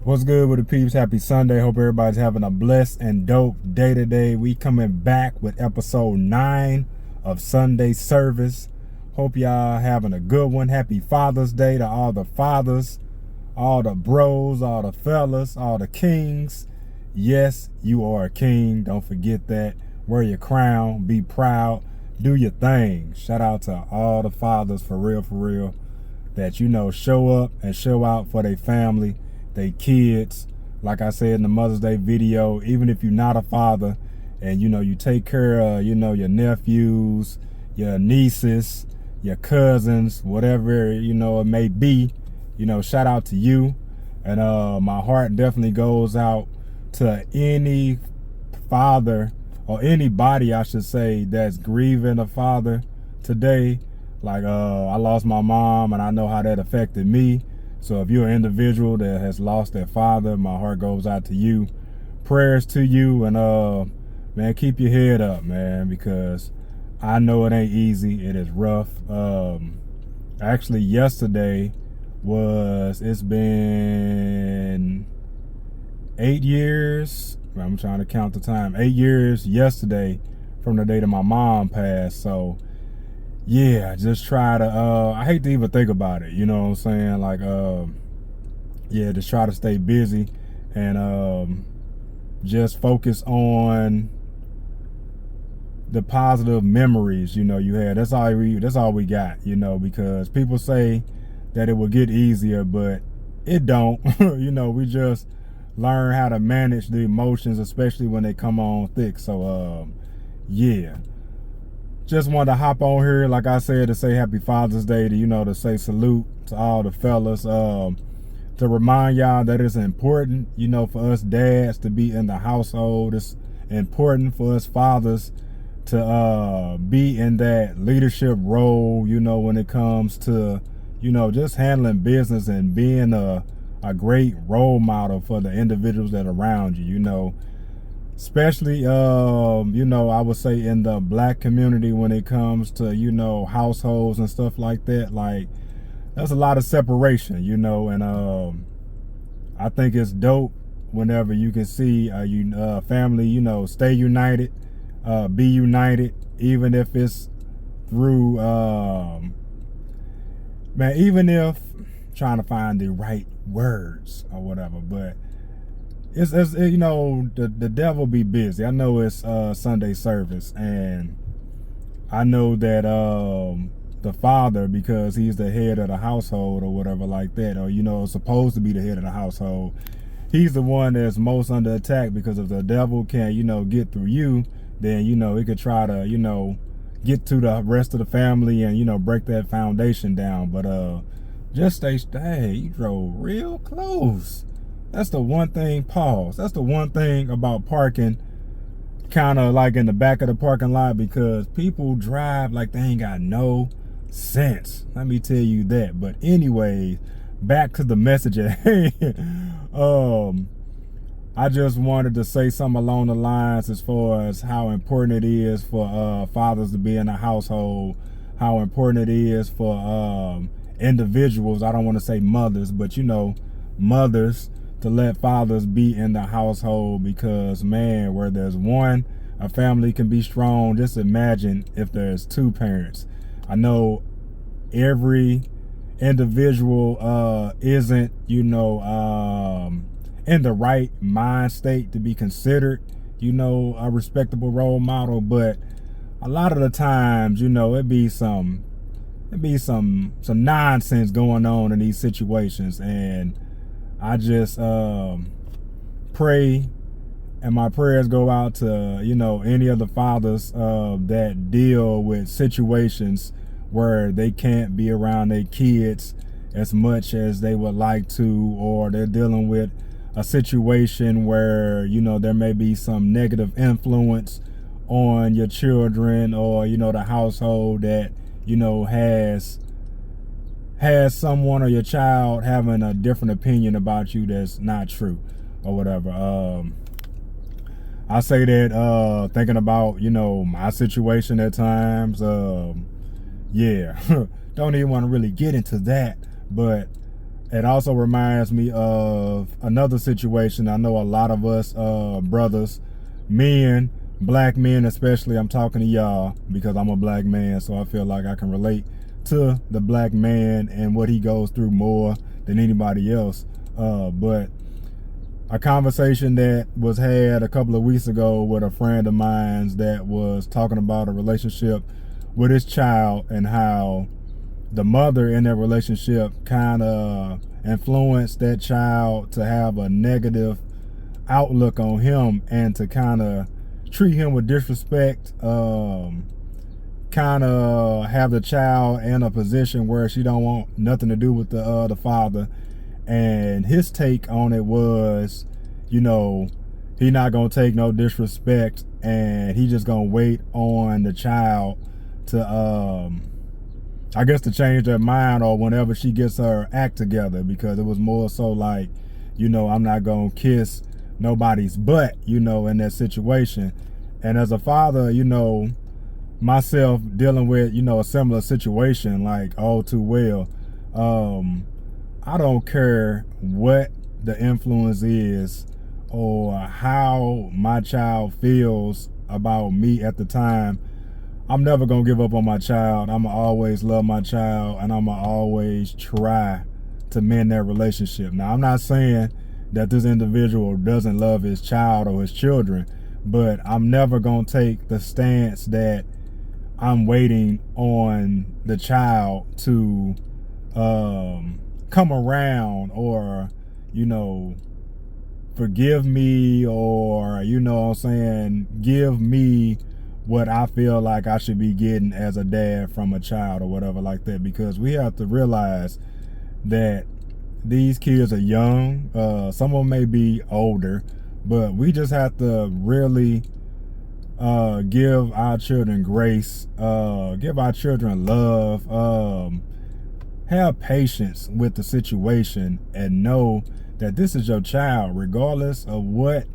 What's good with the peeps? Happy Sunday. Hope everybody's having a blessed and dope day today. We coming back with episode 9 of Sunday service. Hope y'all having a good one. Happy Father's Day to all the fathers, all the bros, all the fellas, all the kings. Yes, you are a king. Don't forget that. Wear your crown. Be proud. Do your thing. Shout out to all the fathers for real, that, show up and show out for their family, they kids. Like I said in the Mother's Day video, even if you're not a father and you take care of your nephews, your nieces, your cousins, whatever it may be, shout out to you. And my heart definitely goes out to any father, or anybody I should say, that's grieving a father today. Like I lost my mom and I know how that affected me. So if you're an individual that has lost their father, my heart goes out to you. Prayers to you, and man, keep your head up, man, because I know it ain't easy. It is rough. Actually yesterday it's been 8 years. I'm trying to count the time. 8 years yesterday from the day that my mom passed. So yeah, just try to I hate to even think about it, you know what I'm saying? Like yeah, just try to stay busy and just focus on the positive memories you had. That's all we got, because people say that it will get easier, but it don't. We just learn how to manage the emotions, especially when they come on thick. So yeah, just wanted to hop on here, like I said, to say happy Father's Day, to say salute to all the fellas, to remind y'all that it's important, for us dads to be in the household. It's important for us fathers to be in that leadership role, when it comes to, just handling business and being a great role model for the individuals that are around you, especially I would say in the black community, when it comes to households and stuff like that. Like, there's a lot of separation, and I think it's dope whenever you can see family stay united, be united, even if it's through man, even if trying to find the right words or whatever. But it's the devil be busy. I know it's Sunday service, and I know that the father, because he's the head of the household or whatever like that, or supposed to be the head of the household, he's the one that's most under attack, because if the devil can't get through you, then he could try to get to the rest of the family and break that foundation down. But just stay. You drove real close. That's the one thing, pause. That's the one thing about parking kind of like in the back of the parking lot, because people drive like they ain't got no sense. Let me tell you that. But anyway, back to the message at hand. I just wanted to say something along the lines as far as how important it is for fathers to be in a household, how important it is for individuals. I don't want to say mothers, but mothers, to let fathers be in the household, because man, where there's one, a family can be strong. Just imagine if there's two parents. I know every individual isn't in the right mind state to be considered a respectable role model, but a lot of the times it be some nonsense going on in these situations. And I just pray, and my prayers go out to any of the fathers that deal with situations where they can't be around their kids as much as they would like to, or they're dealing with a situation where there may be some negative influence on your children, or the household that has someone, or your child having a different opinion about you that's not true or whatever. I say that thinking about my situation at times. Yeah, don't even want to really get into that, but it also reminds me of another situation. I know a lot of us brothers, men, black men especially, I'm talking to y'all because I'm a black man, so I feel like I can relate to the black man and what he goes through more than anybody else. But a conversation that was had a couple of weeks ago with a friend of mine that was talking about a relationship with his child and how the mother in that relationship kind of influenced that child to have a negative outlook on him and to kind of treat him with disrespect, kind of have the child in a position where she don't want nothing to do with the father. And his take on it was, he not gonna take no disrespect, and he just gonna wait on the child to I guess to change their mind, or whenever she gets her act together, because it was more so like, I'm not gonna kiss nobody's butt, in that situation. And as a father, myself dealing with, a similar situation, like all too well, I don't care what the influence is or how my child feels about me at the time. I'm never gonna give up on my child. I'ma always love my child, and I'ma always try to mend that relationship. Now, I'm not saying that this individual doesn't love his child or his children, but I'm never gonna take the stance that I'm waiting on the child to come around or, forgive me, or, give me what I feel like I should be getting as a dad from a child or whatever like that. Because we have to realize that these kids are young. Some of them may be older, but we just have to really give our children grace, give our children love, have patience with the situation, and know that this is your child. Regardless of what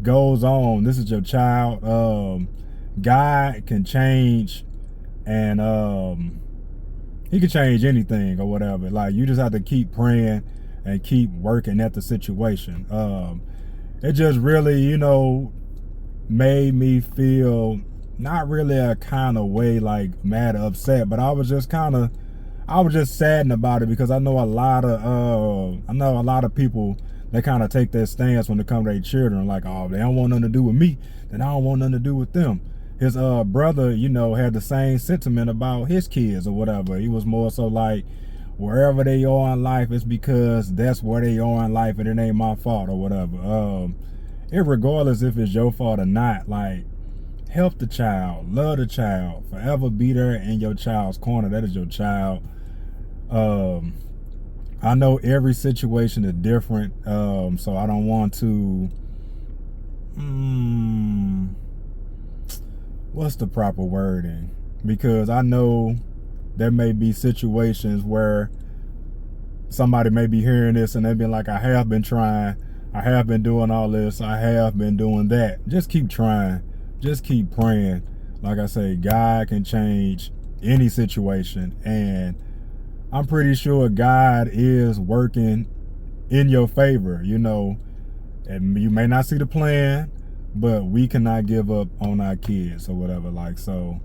goes on, this is your child. God can change, and he can change anything or whatever. Like, you just have to keep praying and keep working at the situation. It just really, made me feel not really a kind of way like mad or upset, but I was just saddened about it, because I know a lot of people, they kind of take that stance when it comes to their children, like, oh, they don't want nothing to do with me, then I don't want nothing to do with them. His brother, had the same sentiment about his kids or whatever. He was more so like, wherever they are in life, it's because that's where they are in life, and it ain't my fault or whatever. Regardless if it's your fault or not, like, help the child, love the child, forever be there in your child's corner. That is your child. I know every situation is different, so I don't want to what's the proper wording, because I know there may be situations where somebody may be hearing this and they've been like, I have been trying, I have been doing all this, I have been doing that. Just keep trying, just keep praying. Like I say, God can change any situation, and I'm pretty sure God is working in your favor, and you may not see the plan, but we cannot give up on our kids or whatever. Like, so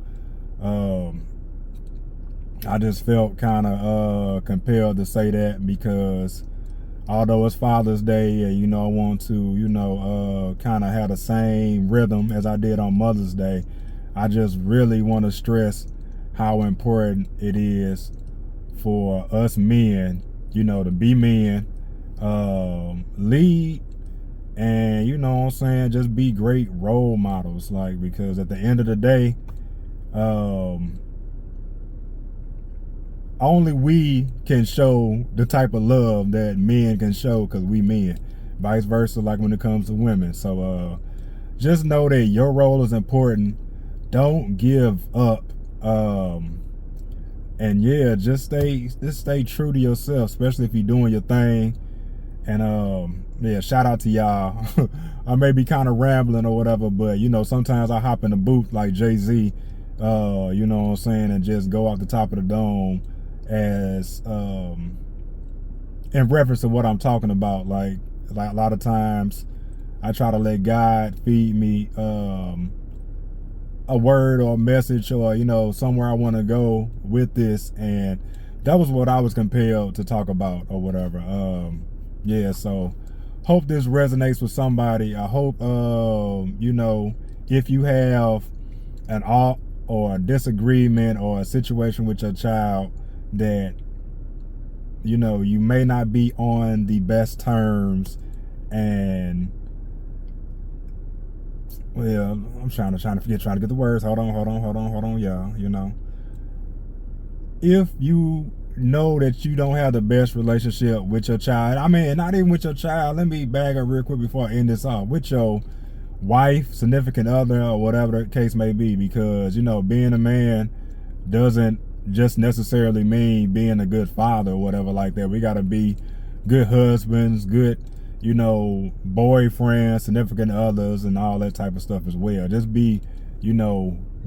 I just felt kind of compelled to say that, because although it's Father's Day, and I want to kind of have the same rhythm as I did on Mother's Day, I just really want to stress how important it is for us men, to be men, lead, and just be great role models. Like, because at the end of the day, only we can show the type of love that men can show, because we men. Vice versa, like when it comes to women. So just know that your role is important. Don't give up. And yeah, just stay true to yourself, especially if you're doing your thing. And yeah, shout out to y'all. I may be kind of rambling or whatever, but sometimes I hop in the booth like Jay-Z, and just go off the top of the dome as in reference to what I'm talking about, like a lot of times I try to let God feed me a word or a message, or somewhere I want to go with this, and that was what I was compelled to talk about or whatever. Yeah, so hope this resonates with somebody. I hope if you have an alt or a disagreement or a situation with your child that you may not be on the best terms, and well, I'm trying to get the words. Hold on, y'all. If you know that you don't have the best relationship with your child, I mean, not even with your child, let me bag up real quick before I end this off, with your wife, significant other, or whatever the case may be, because being a man doesn't just necessarily mean being a good father or whatever like that. We got to be good husbands, good boyfriends, significant others, and all that type of stuff as well. Just be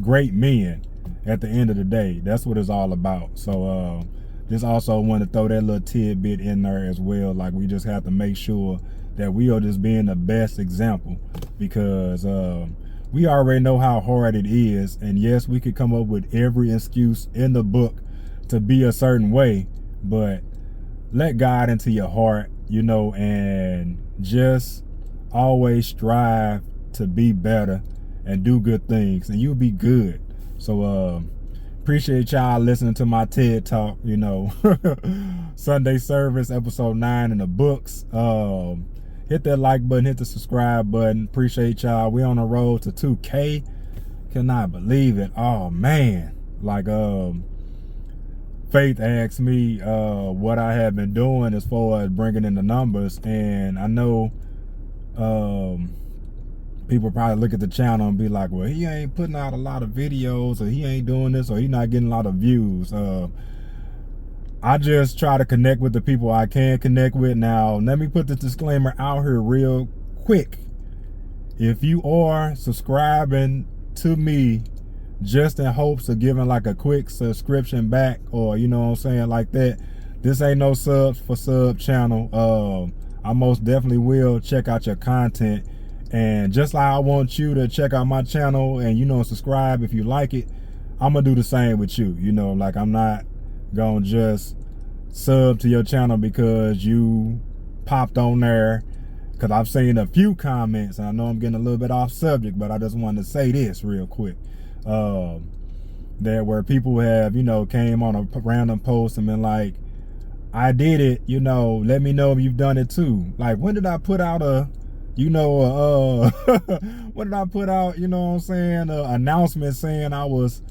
great men at the end of the day. That's what it's all about. So just also want to throw that little tidbit in there as well. Like, we just have to make sure that we are just being the best example, because we already know how hard it is. And yes, we could come up with every excuse in the book to be a certain way, but let God into your heart, and just always strive to be better and do good things, and you'll be good. So appreciate y'all listening to my TED Talk, Sunday service, episode 9 in the books. Hit that like button, hit the subscribe button. Appreciate y'all. We on the road to 2K. Cannot believe it. Oh man. Like Faith asked me what I have been doing as far as bringing in the numbers, and I know people probably look at the channel and be like, well, he ain't putting out a lot of videos, or he ain't doing this, or he not getting a lot of views. I just try to connect with the people I can connect with. Now, let me put the disclaimer out here real quick. If you are subscribing to me just in hopes of giving like a quick subscription back, or like that, this ain't no subs for sub channel. I most definitely will check out your content, and just like I want you to check out my channel and subscribe if you like it, I'm gonna do the same with you. Like, I'm not gonna just sub to your channel because you popped on there, because I've seen a few comments, and I know I'm getting a little bit off subject, but I just wanted to say this real quick. That where people have came on a random post and been like, I did it, let me know if you've done it too. Like, when did I put out a when did I put out an announcement saying I was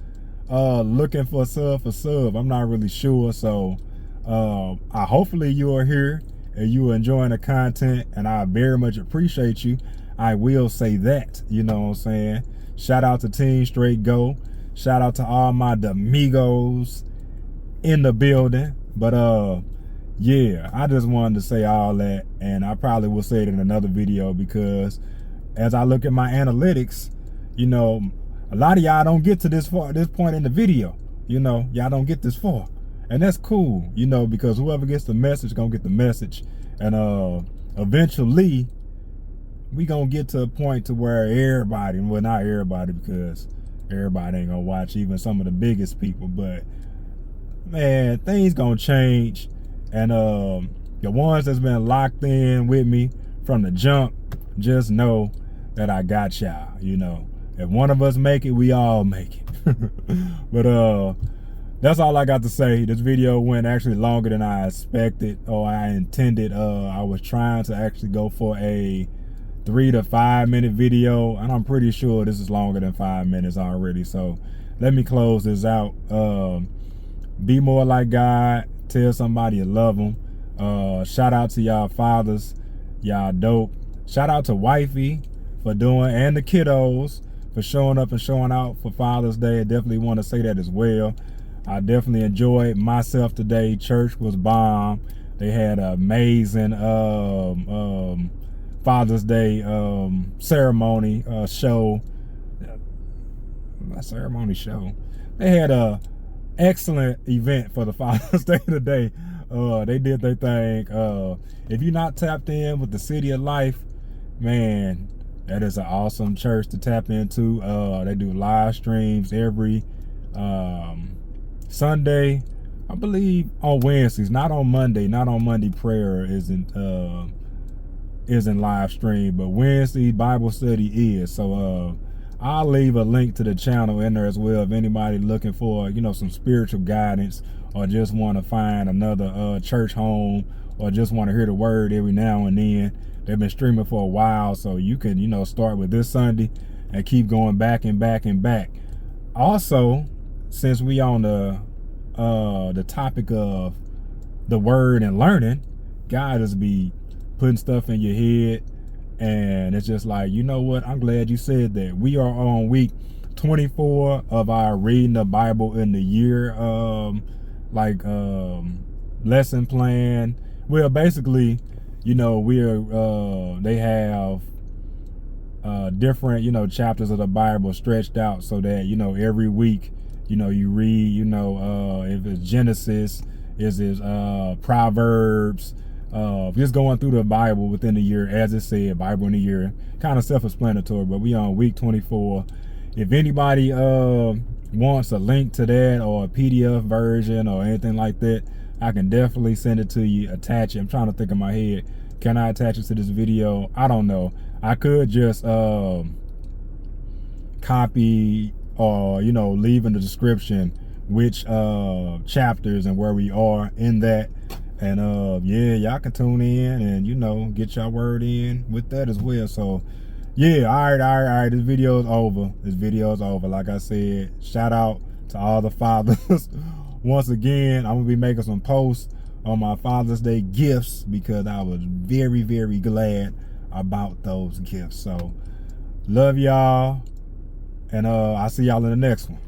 looking for sub? I'm not really sure. So hopefully you are here and you are enjoying the content, and I very much appreciate you. I will say that. Shout out to Team Straight Go. Shout out to all my Domigos in the building. But yeah, I just wanted to say all that, and I probably will say it in another video, because as I look at my analytics, a lot of y'all don't get to this point in the video. Y'all don't get this far, and that's cool. Because whoever gets the message gonna get the message, and eventually we gonna get to a point to where everybody, well, not everybody, because everybody ain't gonna watch, even some of the biggest people, but man, things gonna change. And the ones that's been locked in with me from the jump, just know that I got y'all. If one of us make it, we all make it. But that's all I got to say. This video went actually longer than I expected, or I intended. I was trying to actually go for a 3 to 5 minute video, and I'm pretty sure this is longer than 5 minutes already. So let me close this out. Be more like God. Tell somebody you love them. Shout out to y'all fathers. Y'all dope. Shout out to wifey for doing, and the kiddos for showing up and showing out for Father's Day. I definitely want to say that as well. I definitely enjoyed myself today. Church was bomb. They had an amazing Father's Day ceremony show. They had a excellent event for the Father's Day today. They did their thing. If you're not tapped in with the City of Life, man, that is an awesome church to tap into. They do live streams every Sunday, I believe on Wednesdays, not on Monday. Not on Monday. Prayer isn't live stream, but Wednesday Bible study is. So I'll leave a link to the channel in there as well if anybody looking for, you know, some spiritual guidance, or just want to find another church home, or just want to hear the word every now and then. They've been streaming for a while, so you can, you know, start with this Sunday and keep going back and back and back. Also, since we on the topic of the word and learning, God is be putting stuff in your head, and it's just like, you know what, I'm glad you said that. We are on week 24 of our reading the Bible in the year lesson plan. Well, basically, you know, they have different, you know, chapters of the Bible stretched out so that, you know, every week, you know, you read, you know, if it's Genesis, is it Proverbs, just going through the Bible within the year, as it said, Bible in the year, kind of self-explanatory. But we on week 24. If anybody wants a link to that, or a PDF version, or anything like that, I can definitely send it to you, attach it. I'm trying to think in my head, can I attach it to this video? I don't know. I could just copy, or, you know, leave in the description which chapters and where we are in that. And yeah, y'all can tune in and, you know, get your word in with that as well. So yeah, all right, this video is over. Like I said, shout out to all the fathers. Once again, I'm gonna be making some posts on my Father's Day gifts, because I was very, very glad about those gifts. So love y'all, and I'll see y'all in the next one.